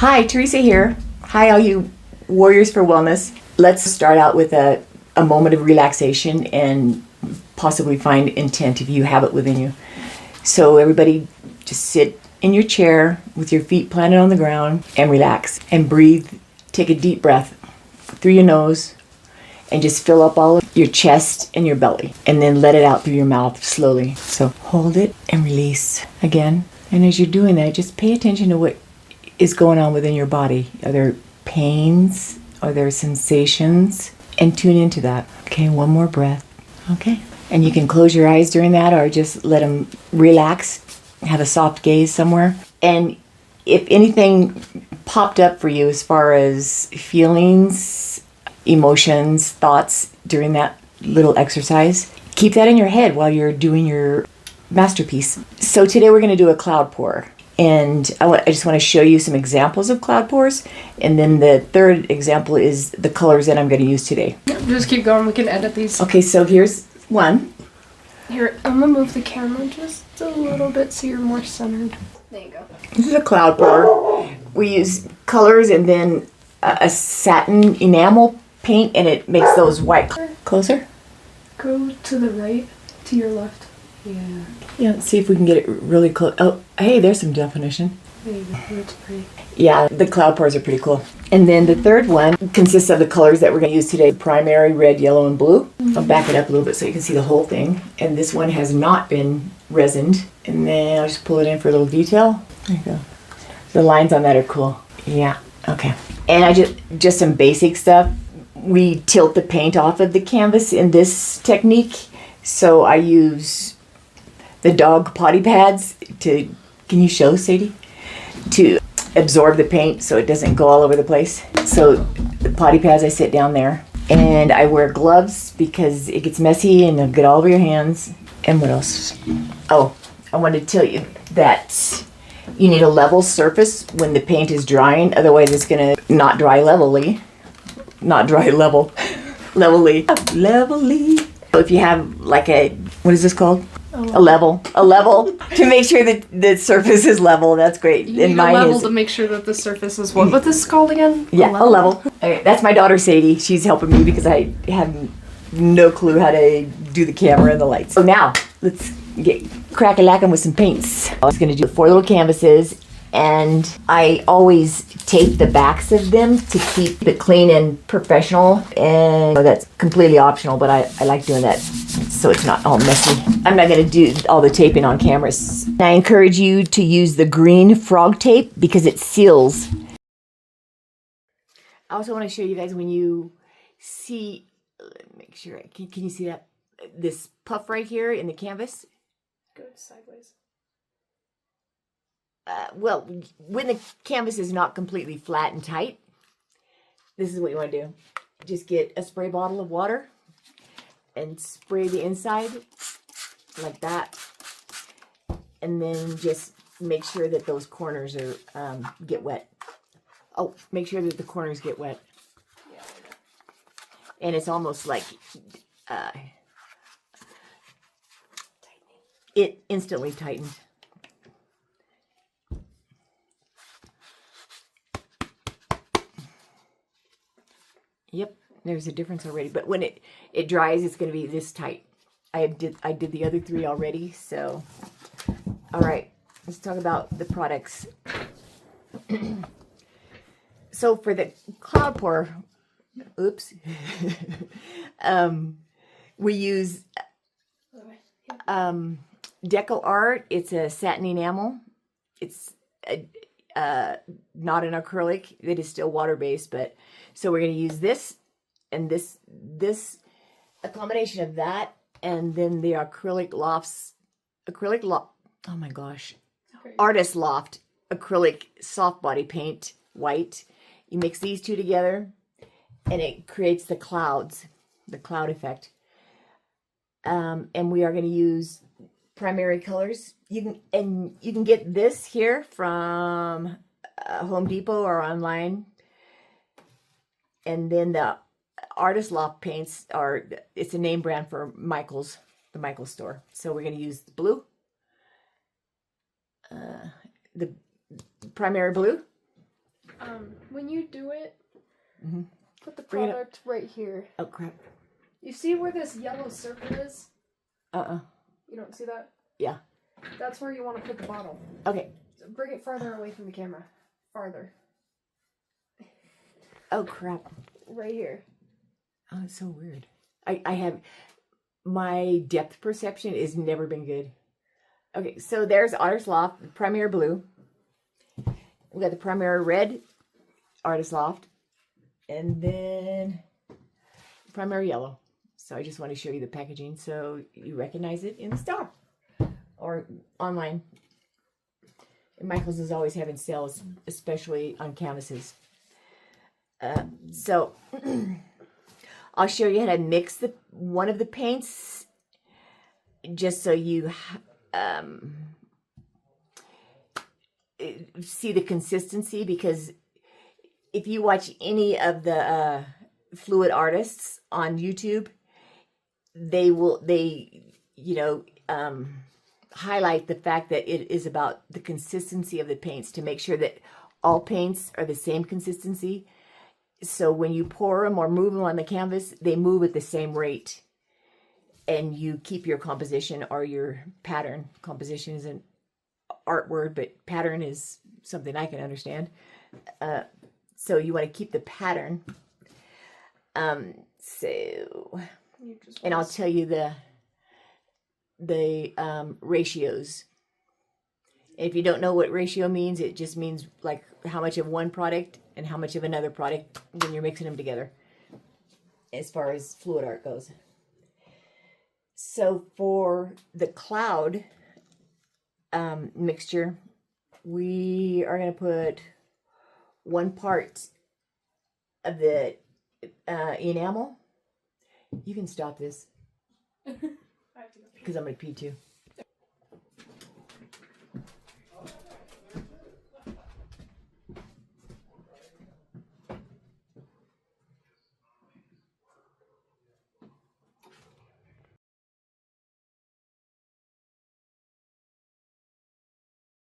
Hi, Teresa here. Hi, all you warriors for wellness. Let's start out with a moment of relaxation and possibly find intent if you have it within you. So everybody just sit in your chair with your feet planted on the ground and relax and breathe. Take a deep breath through your nose and just fill up all of your chest and your belly, and then let it out through your mouth slowly. So hold it and release again. And as you're doing that, just pay attention to what is going on within your body. Are there pains? Are there sensations? And tune into that. Okay, one more breath. Okay. And you can close your eyes during that or just let them relax, have a soft gaze somewhere. And if anything popped up for you as far as feelings, emotions, thoughts during that little exercise, keep that in your head while you're doing your masterpiece. So today we're going to do a cloud pour. And I just want to show you some examples of cloud pours. And then the third example is the colors that I'm going to use today. Just keep going. We can edit these. Okay, so here's one. Here, I'm going to move the camera just a little bit so you're more centered. There you go. This is a cloud pour. We use colors and then a satin enamel paint, and it makes those white. Closer? Go to the right, to your left. Yeah. Yeah, let's see if we can get it really close. Oh, hey, there's some definition. There you go. That's pretty. Yeah, the cloud pours are pretty cool. And then the third one consists of the colors that we're going to use today. Primary, red, yellow, and blue. I'll back it up a little bit so you can see the whole thing. And this one has not been resined. And then I'll just pull it in for a little detail. There you go. The lines on that are cool. Yeah, okay. And I just some basic stuff. We tilt the paint off of the canvas in this technique. So I use the dog potty pads to, can you show, Sadie? To absorb the paint so it doesn't go all over the place. So the potty pads, I sit down there. And I wear gloves because it gets messy and it'll get all over your hands. And what else? Oh, I wanted to tell you that you need a level surface when the paint is drying. Otherwise it's gonna not dry levelly. Not dry level. Levelly. Levelly. So if you have like a, what is this called? A level to make sure that the surface is level. That's great. You need a level to make sure that the surface is what? What this is called again? Yeah, a level. Okay, that's my daughter Sadie. She's helping me because I have no clue how to do the camera and the lights. So now let's get crack-a-lackin' with some paints. I was going to do 4 little canvases, and I always tape the backs of them to keep it clean and professional. And that's completely optional, but I like doing that so it's not all messy. I'm not going to do all the taping on cameras. I encourage you to use the green frog tape because it seals. I also want to show you guys when you see, make sure, can you see that? This puff right here in the canvas? Go sideways. Well, when the canvas is not completely flat and tight, this is what you want to do. Just get a spray bottle of water and spray the inside like that. And then just make sure that those corners are get wet. Oh, make sure that the corners get wet. Yeah. And it's almost like it instantly tightened. Yep, there's a difference already. But when it dries, it's going to be this tight. I did the other 3 already. So, all right, let's talk about the products. So for the cloud pour, oops, we use DecoArt. It's a satin enamel. It's not an acrylic. It is still water-based, but so we're going to use this and this, a combination of that, and then the oh my gosh, Artist Loft acrylic soft body paint, white. You mix these 2 together, and it creates the clouds, the cloud effect. And we are going to use primary colors. You can get this here from Home Depot or online. And then the Artist Loft paints it's a name brand for Michael's, the Michael's store. So we're going to use the blue, the primary blue. when you do it, put the Bring it up. product right here. Oh, crap. You see where this yellow circle is? Uh-uh. You don't see that? Yeah. That's where you want to put the bottle. Okay. So bring it farther away from the camera. Farther. Oh, crap. Right here. Oh, it's so weird. I have... My depth perception has never been good. Okay, so there's Artist Loft, Premier Blue. We got the Premier Red, Artist Loft. And then Premier Yellow. So I just want to show you the packaging so you recognize it in the store. Or online. And Michael's is always having sales, especially on canvases. So... I'll show you how to mix one of the paints just so you see the consistency, because if you watch any of the fluid artists on YouTube, they highlight the fact that it is about the consistency of the paints to make sure that all paints are the same consistency. So when you pour them or move them on the canvas, they move at the same rate. And you keep your composition or your pattern. Composition is an art word, but pattern is something I can understand. So you want to keep the pattern. And I'll tell you the ratios. If you don't know what ratio means, it just means like how much of one product and how much of another product when you're mixing them together, as far as fluid art goes. So for the cloud mixture, we are going to put 1 part of the enamel. You can stop this because I'm going to pee too.